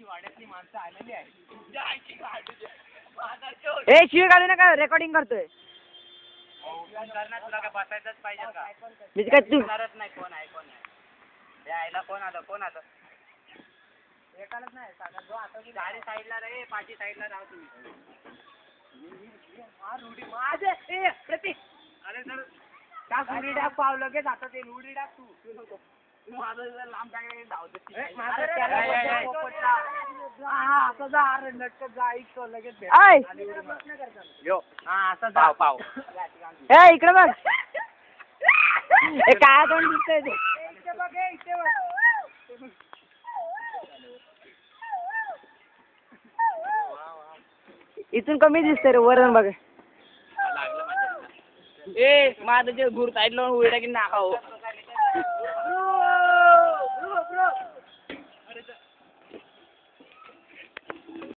वाड्यातली माणसं आलेली आहे. ए शिवी घालू नका रेकॉर्डिंग करतोय. तुला काय बसायचंच पाहिजे का? मी काय तू नाही कोण आहे कोण आहे यायला कोण आलं एकालाच नाही जो आता गाडी साईडला रे पाठी साईडला राहा तुम्ही. रुडी माझे ए प्रतीक अरे सर टाक रुडी टाक पाव लगेच आता ते रुडी टाक तू माझं लांब टाकायला धावतो असं जा अरे लटकत जा ऐकतो लगेच यो हा असं जा पाव ए इकडे बघ. ए काय तोंड दिसतंय ते. इथे बघ इथे बघ. इथून कमी दिसतंय रे वरून बघ. ए माझं जे घुर साईडला उड्या की नाका हो